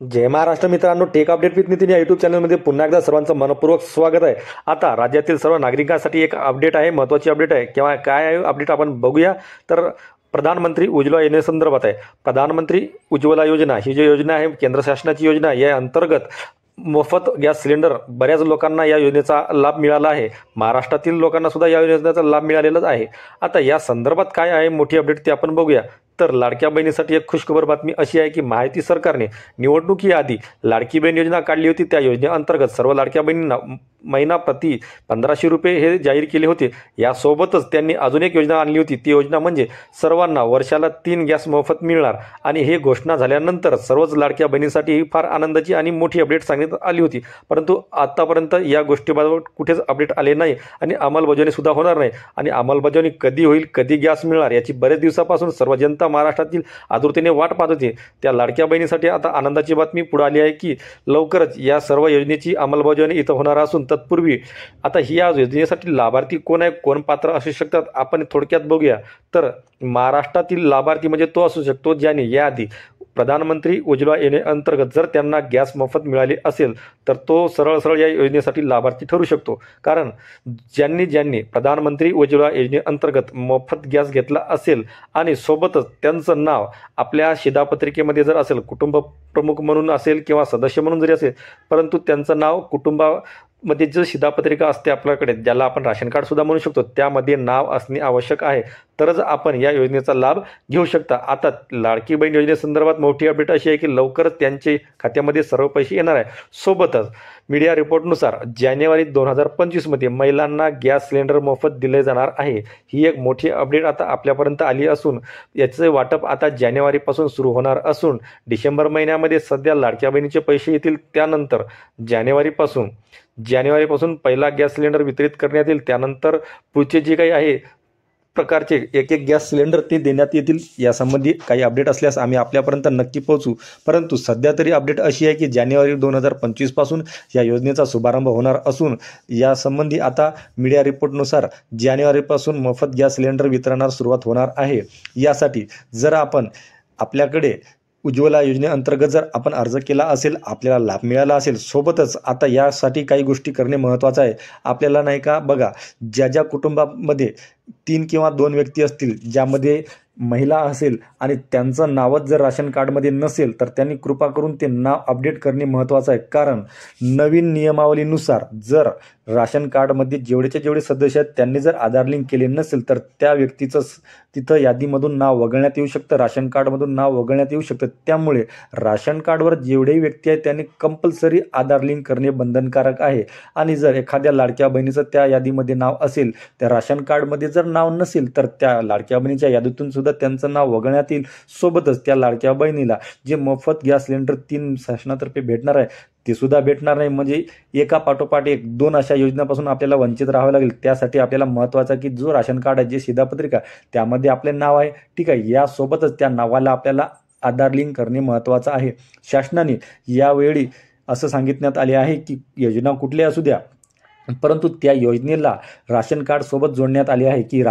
जय महाराष्ट्र मित्रांनो, take update with Nitin या YouTube चॅनलमध्ये पुन्हा एकदा सर्वांचं मनपूर्वक स्वागत आहे। आता राज्यातील सर्व नागरिकांसाठी एक अपडेट आहे, महत्त्वाची अपडेट आहे। केव्हा काय आहे अपडेट आपण बघूया। तर प्रधानमंत्री उज्ज्वला योजनेसंदर्भात आहे। प्रधानमंत्री उज्ज्वला योजना ही जी योजना आहे केंद्र शासनाची योजना, या अंतर्गत मोफत गॅस सिलेंडर बऱ्याच लोकांना या योजनेचा लाभ मिळाला आहे। महाराष्ट्रातील लोकांना सुद्धा या योजनेचा लाभ मिळालेलाच आहे। आता या संदर्भात काय आहे मोठी अपडेट ते आपण बघूया। तर लाडक्या बहिणीसाठी एक खुशखबर बातमी अशी आहे की महायुती सरकारने निवडणुकीआधी लाडकी बहीण योजना काढली होती। त्या योजनेअंतर्गत सर्व लाडक्या बहिणींना महिना प्रति 1500 रुपये हे जाहीर केले होते। यासोबतच त्यांनी अजून एक योजना आणली होती। ती योजना म्हणजे सर्वांना वर्षाला 3 गॅस मोफत मिळणार। आणि हे घोषणा झाल्यानंतर सर्वच लाडक्या बहिणींसाठी ही फार आनंदाची आणि मोठी अपडेट सांगण्यात आली होती। परंतु आतापर्यंत या गोष्टीबाबत कुठेच अपडेट आले नाही आणि अंमलबजावणी सुद्धा होणार नाही। आणि अंमलबजावणी कधी होईल, कधी गॅस मिळणार याची बरेच दिवसापासून सर्व जनता महाराष्ट्रातील आतुरतेने वाट पाहत होती। त्या लाडक्या बहिणीसाठी आता आनंदाची बातमी पुढे आली आहे की लवकरच या सर्व योजनेची अंमलबजावणी इथं होणार असून तत्पूर्वी आता ही या योजनेसाठी लाभार्थी कोण आहे, कोण पात्र असू शकतात आपण थोडक्यात बघूया। तर महाराष्ट्रातील लाभार्थी म्हणजे तो असू शकतो ज्याने याआधी प्रधानमंत्री उज्ज्वला योजनेअंतर्गत जर त्यांना गॅस मोफत मिळाले असेल तर तो सरळ या योजनेसाठी लाभार्थी ठरू शकतो। कारण ज्यांनी प्रधानमंत्री उज्ज्वला योजनेअंतर्गत मोफत गॅस घेतला असेल आणि सोबतच त्यांचं नाव आपल्या शिधापत्रिकेमध्ये जर असेल, कुटुंब प्रमुख म्हणून असेल किंवा सदस्य म्हणून जरी असेल, परंतु त्यांचं नाव कुटुंबामध्ये जो शिधापत्रिका असते आपल्याकडे, ज्याला आपण राशन कार्ड सुद्धा म्हणू शकतो, त्यामध्ये नाव असणे आवश्यक आहे, तरच आपण या योजनेचा लाभ घेऊ शकता। आता लाडकी बहीण योजनेसंदर्भात मोठी अपडेट अशी आहे की लवकरच त्यांचे खात्यामध्ये सर्व पैसे येणार आहे। सोबतच मीडिया रिपोर्टनुसार जानेवारी 2025 मध्ये महिलांना गॅस सिलेंडर मोफत दिले जाणार आहे। ही एक मोठी अपडेट आता आपल्यापर्यंत आली असून याचे वाटप आता जानेवारीपासून सुरू होणार असून डिसेंबर महिन्यामध्ये सध्या लाडक्या बहिणीचे पैसे येतील। त्यानंतर जानेवारीपासून पहिला गॅस सिलेंडर वितरित करण्यात येईल। त्यानंतर पुढचे जे काही आहे प्रकारचे एक गॅस सिलेंडर ते देण्यात येतील। यासंबंधी काही अपडेट असल्यास आम्ही आपल्यापर्यंत नक्की पोहोचू। परंतु सध्या तरी अपडेट अशी आहे की जानेवारी 2025 पासून या योजनेचा शुभारंभ होणार असून यासंबंधी आता मीडिया रिपोर्टनुसार जानेवारीपासून मोफत गॅस सिलेंडर वितरणास सुरुवात होणार आहे। यासाठी जर आपल्याकडे उज्ज्वला योजनेअंतर्गत जर आपण अर्ज केला असेल, आपल्याला लाभ मिळाला असेल, सोबतच आता यासाठी काही गोष्टी करणे महत्त्वाचं आहे। आपल्याला नाही का बघा, ज्या कुटुंबामध्ये 3 किंवा 2 व्यक्ती असतील, ज्यामध्ये महिला असेल आणि त्यांचं नावच जर राशन कार्डमध्ये नसेल तर त्यांनी कृपा करून ते नाव अपडेट करणे महत्त्वाचं आहे। कारण नवीन नियमावलीनुसार जर राशन कार्डमध्ये जेवढे सदस्य आहेत त्यांनी जर आधार लिंक केले नसेल तर त्या व्यक्तीचं तिथं यादीमधून नाव वगळण्यात येऊ शकतं, राशन कार्डमधून नाव वगळण्यात येऊ शकतं। त्यामुळे राशन कार्डवर जेवढेही व्यक्ती आहेत त्यांनी कंपल्सरी आधार लिंक करणे बंधनकारक आहे। आणि जर एखाद्या लाडक्या बहिणीचं त्या यादीमध्ये नाव असेल, त्या राशन कार्डमध्ये जर नाव नसेल तर त्या लाडक्या बहिणीच्या यादीतून सुद्धा त्यांचं नाव वगळण्यात येईल। सोबतच त्या लाडक्या बहिणीला जे मोफत गॅस सिलेंडर 3 शासनातर्फे भेटणार आहे ते सुद्धा भेटणार नाही। म्हणजे एका पाठोपाठ एक 2 अशा योजनांपासून आपल्याला वंचित राहावं लागेल। त्यासाठी आपल्याला महत्त्वाचं की जो राशन कार्ड आहे, जे शिधापत्रिका, त्यामध्ये आपले नाव आहे, ठीक आहे, यासोबतच त्या नावाला आपल्याला आधार लिंक करणे महत्त्वाचं आहे। शासनाने यावेळी असं सांगितण्यात आले आहे की योजना कुठली असू द्या, परंतु त्या योजनेला राशन कार्ड सोबत जोडण्यात आले आहे की